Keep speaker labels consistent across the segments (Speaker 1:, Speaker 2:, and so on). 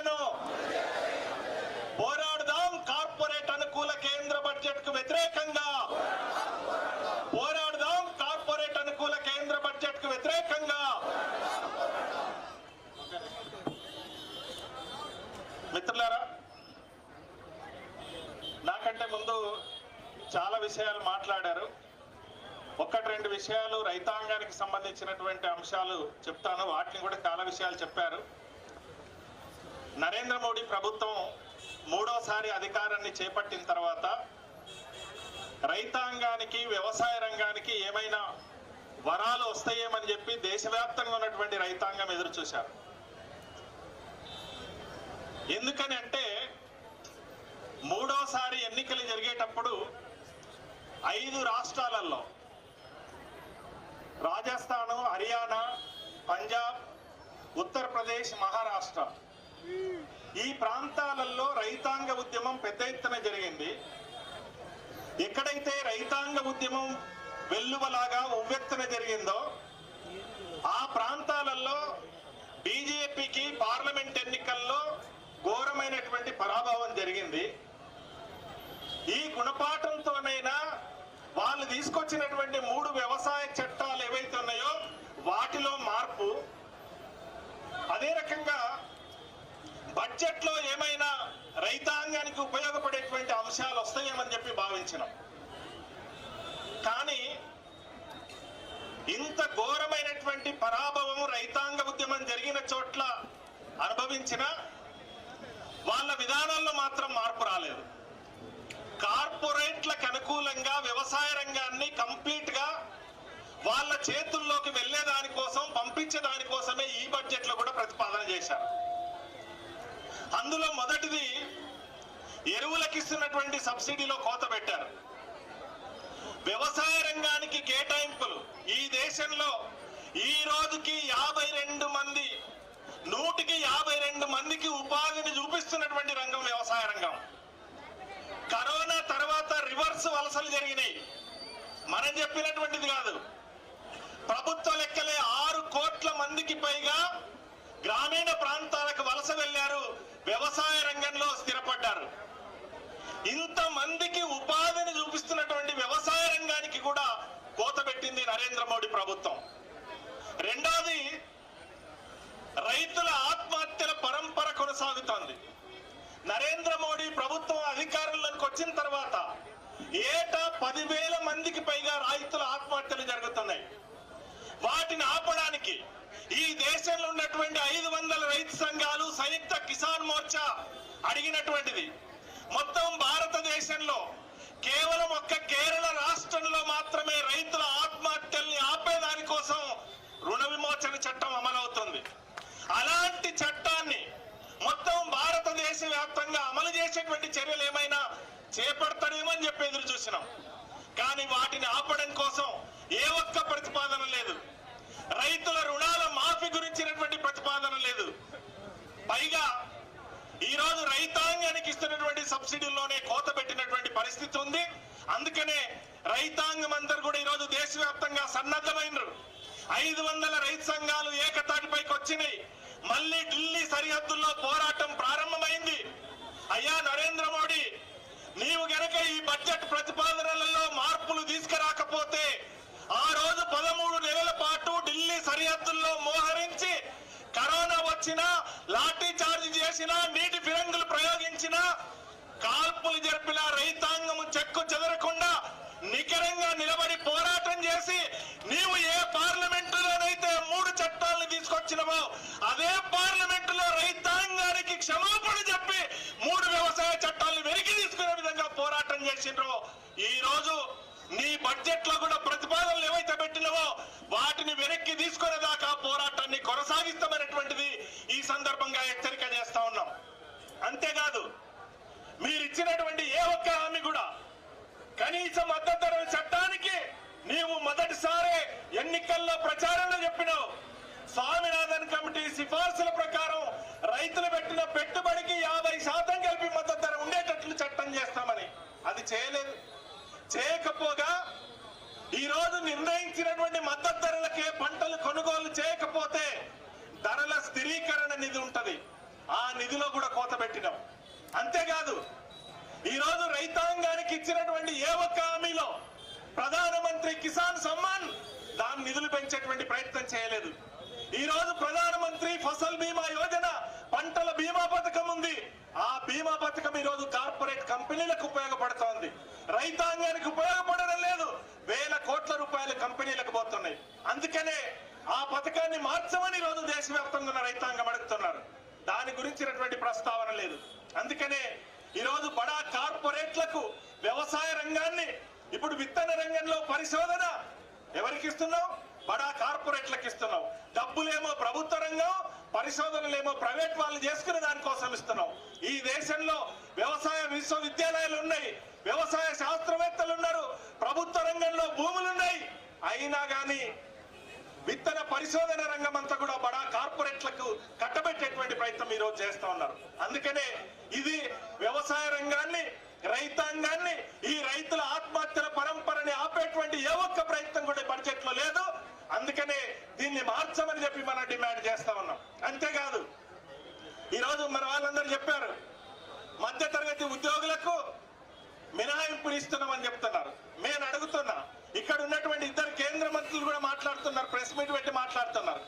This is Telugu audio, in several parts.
Speaker 1: సమస్యలను పోరాడదాం. కార్పొరేట్ అనుకూల కేంద్ర బడ్జెట్ కు వ్యతిరేకంగా పోరాడదాం. కార్పొరేట్ అనుకూల కేంద్ర బడ్జెట్ కు వ్యతిరేకంగా. మిత్రులారా, నాకంటే ముందు చాలా విషయాలు మాట్లాడారు. ఒకటి రెండు విషయాలు రైతాంగానికి సంబంధించినటువంటి అంశాలు చెప్తాను. వాటిని కూడా చాలా విషయాలు చెప్పారు. నరేంద్ర మోడీ ప్రభుత్వం మూడోసారి అధికారాన్ని చేపట్టిన తర్వాత రైతాంగానికి, వ్యవసాయ రంగానికి ఏమైనా వరాలు వస్తాయేమని చెప్పి దేశవ్యాప్తంగా ఉన్నటువంటి రైతాంగం ఎదురు చూశారు. ఎందుకని అంటే మూడోసారి ఎన్నికలు జరిగేటప్పుడు 5 రాష్ట్రాలలో రాజస్థాన్, హర్యానా, పంజాబ్, ఉత్తరప్రదేశ్, మహారాష్ట్ర ఈ ప్రాంతాలలో రైతాంగ ఉద్యమం పెద్ద ఎత్తున జరిగింది. ఎక్కడైతే రైతాంగ ఉద్యమం వెల్లువలాగా ఉవ్వెత్తున జరిగిందో ఆ ప్రాంతాలలో బీజేపీకి పార్లమెంట్ ఎన్నికల్లో ఘోరమైనటువంటి పరాభవం జరిగింది. ఈ గుణపాఠంతోనైనా వాళ్ళు తీసుకొచ్చినటువంటి 3 వ్యవసాయ చట్టాలు ఏవైతే ఉన్నాయో వాటిలో మార్పు, అదే రకంగా బడ్జెట్ లో ఏమైనా రైతాంగానికి ఉపయోగపడేటువంటి అంశాలు వస్తాయేమని చెప్పి భావించినాం. కానీ ఇంత ఘోరమైనటువంటి పరాభవం రైతాంగ ఉద్యమం జరిగిన చోట్ల అనుభవించిన వాళ్ళ విధానాల్లో మాత్రం మార్పు రాలేదు. కార్పొరేట్లకు అనుకూలంగా వ్యవసాయ రంగాన్ని కంప్లీట్ గా వాళ్ళ చేతుల్లోకి వెళ్లేదానికోసం, పంపించేదానికోసమే ఈ బడ్జెట్ లో కూడా ప్రతిపాదన చేశారు. అందులో మొదటిది ఎరువులకు ఇస్తున్నటువంటి సబ్సిడీలో కోత పెట్టారు. వ్యవసాయ రంగానికి కేటాయింపులు ఈ దేశంలో ఈ రోజుకి 52 మంది, 152 మందికి ఉపాధిని చూపిస్తున్నటువంటి రంగం వ్యవసాయ రంగం. కరోనా తర్వాత రివర్స్ వలసలు జరిగినాయి. మనం చెప్పినటువంటిది కాదు. ప్రభుత్వ లెక్కలే 6 కోట్ల మందికి పైగా గ్రామీణ ప్రాంతాలకు వలస వెళ్లారు, వ్యవసాయ రంగంలో స్థిరపడ్డారు. ఇంతమందికి ఉపాధిని చూపిస్తున్నటువంటి వ్యవసాయ రంగానికి కూడా కోత పెట్టింది నరేంద్ర మోడీ ప్రభుత్వం. రెండోది, రైతుల ఆత్మహత్యల పరంపర కొనసాగుతోంది. నరేంద్ర మోడీ ప్రభుత్వం అధికారంలోకి వచ్చిన తర్వాత ఏటా 10,000 మందికి పైగా రైతుల ఆత్మహత్యలు జరుగుతున్నాయి. వాటిని ఆపడానికి ఈ దేశంలో ఉన్నటువంటి 500 రైతు సంఘాలు, సంయుక్త కిసాన్ మోర్చా అడిగినటువంటిది మొత్తం భారతదేశంలో కేవలం ఒక్క కేరళ రాష్ట్రంలో మాత్రమే రైతుల ఆత్మహత్యల్ని ఆపేదానికోసం రుణ విమోచన చట్టం అమలవుతుంది. అలాంటి చట్టాన్ని మొత్తం భారతదేశ వ్యాప్తంగా అమలు చేసేటువంటి చర్యలు ఏమైనా చేపడతాడేమని చెప్పి ఎదురు చూసినాం. కానీ వాటిని ఆపడం కోసం ఏ ఒక్క ప్రతిపాదన లేదు. రైతుల రుణాల మాఫీ గురించినటువంటి ప్రతిపాదన లేదు. పైగా ఈరోజు రైతాంగానికి ఇస్తున్నటువంటి సబ్సిడీల్లోనే కోత పెట్టినటువంటి పరిస్థితి ఉంది. అందుకనే రైతాంగం అందరూ కూడా ఈరోజు దేశవ్యాప్తంగా సన్నద్ధమైనరు. 500 రైతు సంఘాలు ఏకతాటిపైకి వచ్చినాయి. మళ్ళీ ఢిల్లీ సరిహద్దుల్లో పోరాటం ప్రారంభమైంది. అయ్యా నరేంద్ర మోడీ, నీవు గనక ఈ బడ్జెట్ ప్రతిపాదనలలో మార్పులు తీసుకురాకపోతే ఆ రోజు 13 నెలల పాటు ఢిల్లీ సరిహద్దుల్లో మోహరించి కరోనా వచ్చినా, లాఠీ చార్జ్ చేసినా, నీటి ఫిరంగులు ప్రయోగించినా, కాల్పులు జరిపిన రైతాంగము చెక్కు చెదరకుండా నికరంగా నిలబడి పోరాటం చేసి నీవు ఏ పార్లమెంటులోనైతే 3 చట్టాలను తీసుకొచ్చినవో అదే పార్లమెంటులో రైతాంగానికి క్షమాపణ చెప్పి 3 వ్యవసాయ చట్టాలను వెనక్కి తీసుకునే విధంగా పోరాటం చేసిండ్రో, ఈ రోజు నీ బడ్జెట్ లో కూడా ప్రతిపాదనలు ఏవైతే పెట్టినవో వాటిని వెనక్కి తీసుకునేదాకా పోరాటాన్ని కొనసాగిస్తామనేటువంటిది ఈ సందర్భంగా హెచ్చరిక చేస్తా ఉన్నాం. అంతేకాదు, మీరు ఇచ్చినటువంటి ఏ ఒక్క హామీ కూడా, కనీస మద్దతు ధర చట్టానికి నీవు మొదటిసారి ఎన్నికల్లో ప్రచారంలో చెప్పినావు. స్వామినాథన్ కమిటీ సిఫార్సుల ప్రకారం రైతులు పెట్టిన పెట్టుబడికి 50% కలిపి మద్దతు ధర ఉండేటట్లు చట్టం చేస్తామని. అది చేయలేదు. చేయకపోగా ఈరోజు నిర్ణయించినటువంటి మద్దతు ధరలకే పంటలు కొనుగోలు చేయకపోతే ధరల స్థిరీకరణ నిధి ఉంటది. ఆ నిధిలో కూడా కోత పెట్టినాం. అంతేకాదు ఈరోజు రైతాంగానికి ఇచ్చినటువంటి ఏ ఒక్క హామీలో ప్రధానమంత్రి కిసాన్ సమ్మాన్ దాని నిధులు పెంచేటువంటి ప్రయత్నం చేయలేదు. ఈ రోజు ప్రధానమంత్రి ఫసల్ బీమా యోజన పంటల బీమా పథకం ఉంది. ఆ బీమా పథకం ఈ రోజు కార్పొరేట్ కంపెనీలకు ఉపయోగపడుతోంది, రైతాంగానికి ఉపయోగపడడం లేదు. వేల కోట్ల రూపాయల కంపెనీలకు పోతున్నాయి. అందుకనే ఆ పథకాన్ని మార్చమని ఈ రోజు దేశవ్యాప్తంగా ఉన్న రైతాంగం అడుగుతున్నారు. దాని గురించినటువంటి ప్రస్తావన లేదు. అందుకనే ఈ రోజు బడా కార్పొరేట్లకు వ్యవసాయ రంగాన్ని, ఇప్పుడు విత్తన రంగంలో పరిశోధన ఎవరికి ఇస్తున్నావు? బడా కార్పొరేట్లకు ఇస్తున్నావు. డబ్బులేమో ప్రభుత్వ రంగం, పరిశోధనలేమో ప్రైవేట్ వాళ్ళు చేసుకునే దానికోసం ఇస్తున్నావు. ఈ దేశంలో వ్యవసాయ విశ్వవిద్యాలయాలు ఉన్నాయి, వ్యవసాయ శాస్త్రవేత్తలు ఉన్నారు, ప్రభుత్వ రంగంలో భూములున్నాయి. అయినా కానీ విత్తన పరిశోధన రంగం అంతా కూడా బడా కార్పొరేట్లకు కట్టబెట్టేటువంటి ప్రయత్నం ఈ రోజు చేస్తా ఉన్నారు. అందుకనే ఇది వ్యవసాయ రంగాన్ని, రైతాంగాన్ని, ఈ రైతుల ఆత్మహత్యల పరంపరని ఆపేటువంటి ఏ ఒక్క ప్రయత్నం కూడా బడ్జెట్ లో లేదు. అందుకనే దీన్ని మార్చమని చెప్పి మనం డిమాండ్ చేస్తా ఉన్నాం. అంతేకాదు ఈరోజు మన వాళ్ళందరూ చెప్పారు, మధ్యతరగతి ఉద్యోగులకు మినహాయింపులు ఇస్తున్నామని చెప్తున్నారు. నేను అడుగుతున్నా, ఇక్కడ ఉన్నటువంటి ఇద్దరు కేంద్ర మంత్రులు కూడా మాట్లాడుతున్నారు, ప్రెస్ మీట్ పెట్టి మాట్లాడుతున్నారు.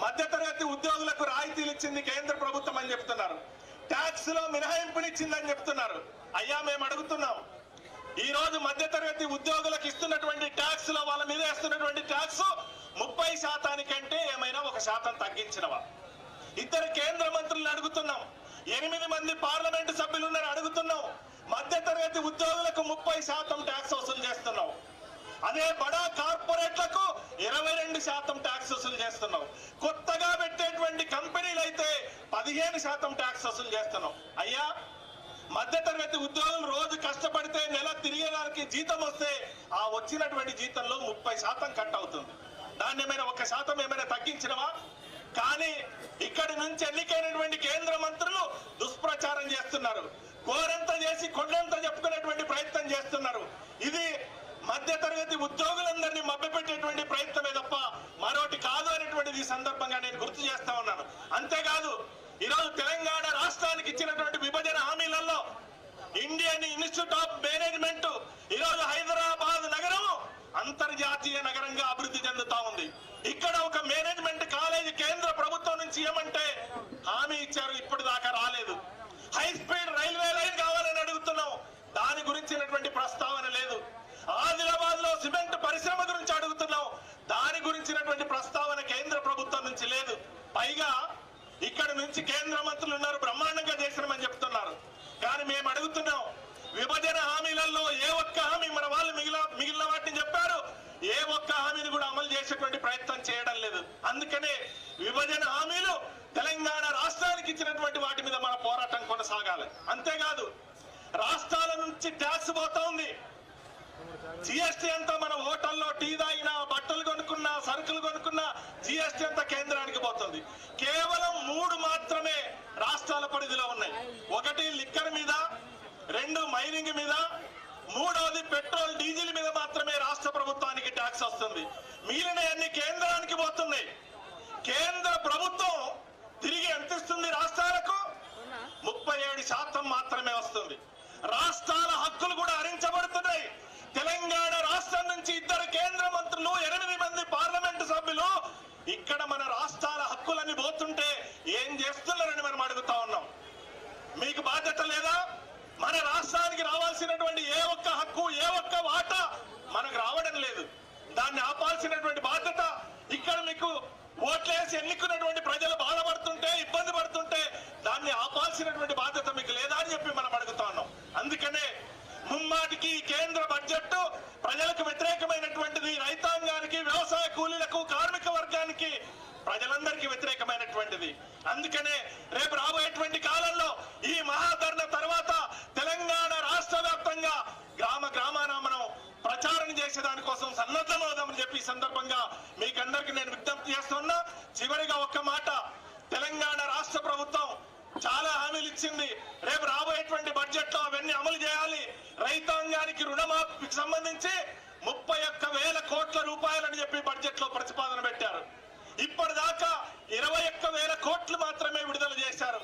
Speaker 1: మధ్యతరగతి ఉద్యోగులకు రాయితీలు ఇచ్చింది కేంద్ర ప్రభుత్వం అని చెప్తున్నారు, ట్యాక్స్ లో మినహాయింపులు ఇచ్చిందని చెప్తున్నారు. అయ్యా మేము అడుగుతున్నాం, ఈ రోజు మధ్యతరగతి ఉద్యోగులకు ఇస్తున్నటువంటి ట్యాక్స్ లో వాళ్ళ మీద వేస్తున్నటువంటి ట్యాక్స్ 30% ఏమైనా 1% తగ్గించినవా? ఇద్దరు కేంద్ర మంత్రులను అడుగుతున్నాం, 8 మంది పార్లమెంటు సభ్యులు ఉన్నారు, అడుగుతున్నాం. మధ్యతరగతి ఉద్యోగులకు 30% ట్యాక్స్ వసూలు చేస్తున్నావు, అదే బడా కార్పొరేట్లకు 22% ట్యాక్స్ వసూలు చేస్తున్నావు. కొత్తగా పెట్టేటువంటి కంపెనీలు అయితే 15% ట్యాక్స్ వసూలు చేస్తున్నావు. అయ్యా మధ్యతరగతి ఉద్యోగులు రోజు కష్టపడితే నెల తిరిగేదానికి జీతం వస్తే ఆ వచ్చినటువంటి జీతంలో 30% కట్ అవుతుంది. దాన్ని ఏమైనా 1% ఏమైనా తగ్గించినవా? కానీ ఇక్కడి నుంచి ఎన్నికైనటువంటి కేంద్ర మంత్రులు దుష్ప్రచారం చేస్తున్నారు, కోరంతా చేసి కొండంతా చెప్పుకునేటువంటి ప్రయత్నం చేస్తున్నారు. ఇది మధ్యతరగతి ఉద్యోగులందరినీ మభ్యపెట్టేటువంటి ప్రయత్నమే తప్ప మరొకటి కాదు అనేటువంటిది ఈ సందర్భంగా నేను గుర్తు చేస్తా ఉన్నాను. అంతేకాదు ఈరోజు తెలంగాణ రాష్ట్రానికి ఇచ్చినటువంటి విభజన హామీలలో ఇండియన్ ఇన్స్టిట్యూట్ ఆఫ్ మేనేజ్మెంట్ ఈరోజు హైదరాబాద్ నగరం అంతర్జాతీయ నగరంగా అభివృద్ధి చెందుతా ఉంది. ఇక్కడ ఒక మేనేజ్మెంట్ కాలేజీ కేంద్ర ప్రభుత్వం నుంచి ఏమంటే హామీ ఇచ్చారు, ఇప్పటిదాకా రాలేదు. హై స్పీడ్ రైల్వే లైన్ కావాలని అడుగుతున్నాం, దాని గురించినటువంటి ప్రస్తావన లేదు. ఆదిలాబాద్ లో సిమెంట్ పరిశ్రమ గురించి అడుగుతున్నాం, దాని గురించినటువంటి ప్రస్తావన కేంద్ర ప్రభుత్వం నుంచి లేదు. పైగా ఇక్కడ నుంచి కేంద్ర మంత్రులు ఉన్నారు, బ్రహ్మాండంగా చేసినామని చెప్తున్నారు. కానీ మేము అడుగుతున్నాం, విభజన హామీలలో ఏ ఒక్క హామీ మన వాళ్ళు మిగిలిన వాటిని చెప్పారు, ఏ ఒక్క హామీని కూడా అమలు చేసేటువంటి ప్రయత్నం చేయడం లేదు. అందుకనే విభజన హామీలు తెలంగాణ రాష్ట్రానికి ఇచ్చినటువంటి వాటి మీద మన పోరాటం కొనసాగాలి. అంతేకాదు రాష్ట్రాల నుంచి ట్యాక్స్ పోతా ఉంది. జిఎస్టీ అంతా మన హోటల్లో టీ తాగినా, బట్టలు కొనుక్కున్నా, సరుకులు కొనుక్కున్నా జిఎస్టీ అంతా కేంద్రానికి పోతుంది. కేవలం 3 మాత్రమే రాష్ట్రాల పరిధిలో ఉన్నాయి. 1 లిక్కర్ మీద, 2 మైనింగ్ మీద, 3వది పెట్రోల్ డీజిల్ మీద మాత్రమే రాష్ట్ర ప్రభుత్వానికి ట్యాక్స్ వస్తుంది. మిగిలిన అన్ని కేంద్రానికి పోతున్నాయి. కేంద్ర ప్రభుత్వం తిరిగి ఎంత ఇస్తుంది రాష్ట్రాలకు? 37% మాత్రమే వస్తుంది. రాష్ట్రాల హక్కులు కూడా హరించబడుతున్నాయి. తెలంగాణ రాష్ట్రం నుంచి 2 కేంద్ర మంత్రులు, 8 మంది పార్లమెంటు సభ్యులు ఇక్కడ మన రాష్ట్రాల హక్కులన్నీ పోతుంటే ఏం చేస్తున్నారని మనం అడుగుతా ఉన్నాం. మీకు బాధ్యత లేదా? మన రాష్ట్రానికి రావాల్సినటువంటి ఏ ఒక్క హక్కు, ఏ ఒక్క వాటా మనకు రావడం లేదు. దాన్ని ఆపాల్సినటువంటి బాధ్యత, ఇక్కడ మీకు ఓట్లేసి ఎన్నుకున్నటువంటి ప్రజలు బాధపడుతుంటే, ఇబ్బంది పడుతుంటే దాన్ని ఆపాల్సినటువంటి బాధ్యత మీకు లేదా అని చెప్పి మనం అడుగుతా ఉన్నాం. అందుకనే ముమ్మాటికి కేంద్ర బడ్జెట్ ప్రజలకు వ్యతిరేకమైనటువంటిది, రైతాంగానికి, వ్యవసాయ కూలీలకు, కార్మిక వర్గానికి, ప్రజలందరికీ వ్యతిరేకమైనటువంటిది. అందుకనే రేపు రాబోయేటువంటి కాలంలో ఈ మహాధరణ తర్వాత తెలంగాణ రాష్ట్ర వ్యాప్తంగా గ్రామాన మనం ప్రచారం చేసే దానికోసం సన్నద్ధమవుదామని చెప్పి ఈ సందర్భంగా మీకందరికీ నేను విజ్ఞప్తి చేస్తున్నా. చివరిగా ఒక్క మాట, తెలంగాణ రాష్ట్ర ప్రభుత్వం చాలా హామీలు ఇచ్చింది. రేపు రాబోయేటువంటి బడ్జెట్ లో అవన్నీ అమలు చేయాలి. రైతాంగానికి రుణమాఫీకి సంబంధించి 31,000 కోట్ల రూపాయలని చెప్పి బడ్జెట్ లో ప్రతిపాదన పెట్టారు. ఇప్పటిదాకా 21,000 కోట్లు మాత్రమే విడుదల చేశారు.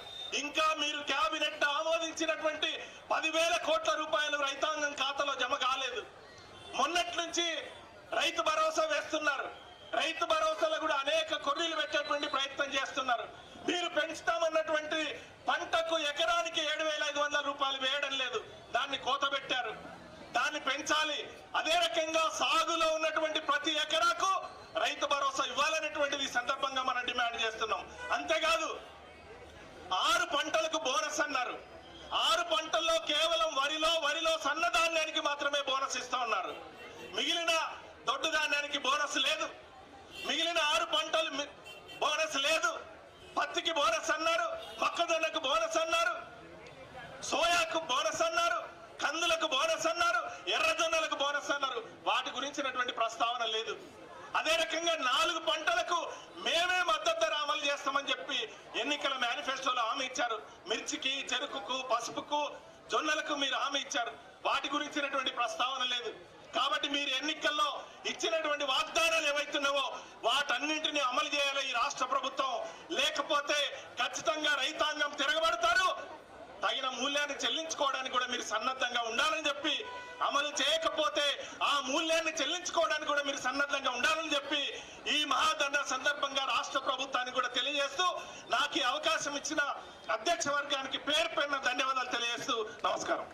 Speaker 1: 10,000 కోట్ల రూపాయలు రైతాంగం ఖాతాలో జమ కాలేదు. మొన్నటి నుంచి రైతు భరోసా వేస్తున్నారు. రైతు భరోసాలో కూడా అనేక కొర్రీలు పెట్టేటువంటి ప్రయత్నం చేస్తున్నారు. మీరు పెంచుతామన్నటువంటి పంటకు ఎకరానికి 7,500 రూపాయలు వేయడం లేదు, దాన్ని కోత పెట్టారు. దాన్ని పెంచాలి. అదే రకంగా సాగులో ఉన్నటువంటి ప్రతి ఎకరాకు రైతు భరోసా ఇవ్వాలనేటువంటిది ఈ సందర్భంగా మనం డిమాండ్ చేస్తున్నాం. అంతేకాదు 6 పంటలకు బోనస్ అన్నారు. 6 పంటల్లో కేవలం వరిలో సన్నధాన్యానికి మాత్రమే బోనస్ ఇస్తా ఉన్నారు. మిగిలిన దొడ్డు ధాన్యానికి బోనస్ లేదు. మిగిలిన 6 పంటలు బోనస్ లేదు. పత్తికి బోనస్ అన్నారు, మొక్కజొన్నకు బోనస్ అన్నారు, సోయాకు బోనస్ అన్నారు, కందులకు బోనస్ అన్నారు, ఎర్రజొన్నలకు బోనస్ అన్నారు. వాటి గురించినటువంటి ప్రస్తావన లేదు. అదే రకంగా 4 పంటలకు మేమే మద్దతు ధర అమలు చేస్తామని చెప్పి ఎన్నికల మేనిఫెస్టోలో హామీ ఇచ్చారు. మిర్చికి, చెరుకుకు, పసుపుకు, జొన్నలకు మీరు హామీ ఇచ్చారు. వాటి గురించినటువంటి ప్రస్తావన లేదు. కాబట్టి మీరు ఎన్నికల్లో ఇచ్చినటువంటి వాగ్దానాలు ఏవైతున్నావో వాటన్నింటినీ అమలు చేయాలి ఈ రాష్ట్ర ప్రభుత్వం. లేకపోతే ఖచ్చితంగా రైతాంగం తిరగబడతారు. తగిన మూల్యాన్ని చెల్లించుకోవడానికి కూడా మీరు సన్నద్ధంగా ఉండాలని చెప్పి, అమలు చేయకపోతే ఆ మూల్యాన్ని చెల్లించుకోవడానికి కూడా మీరు సన్నద్ధంగా ఉండాలని చెప్పి ఈ మహాధర్నా సందర్భంగా రాష్ట్ర ప్రభుత్వానికి కూడా తెలియజేస్తూ, నాకు ఈ అవకాశం ఇచ్చిన అధ్యక్ష వర్గానికి పేరు పేరున ధన్యవాదాలు తెలియజేస్తూ నమస్కారం.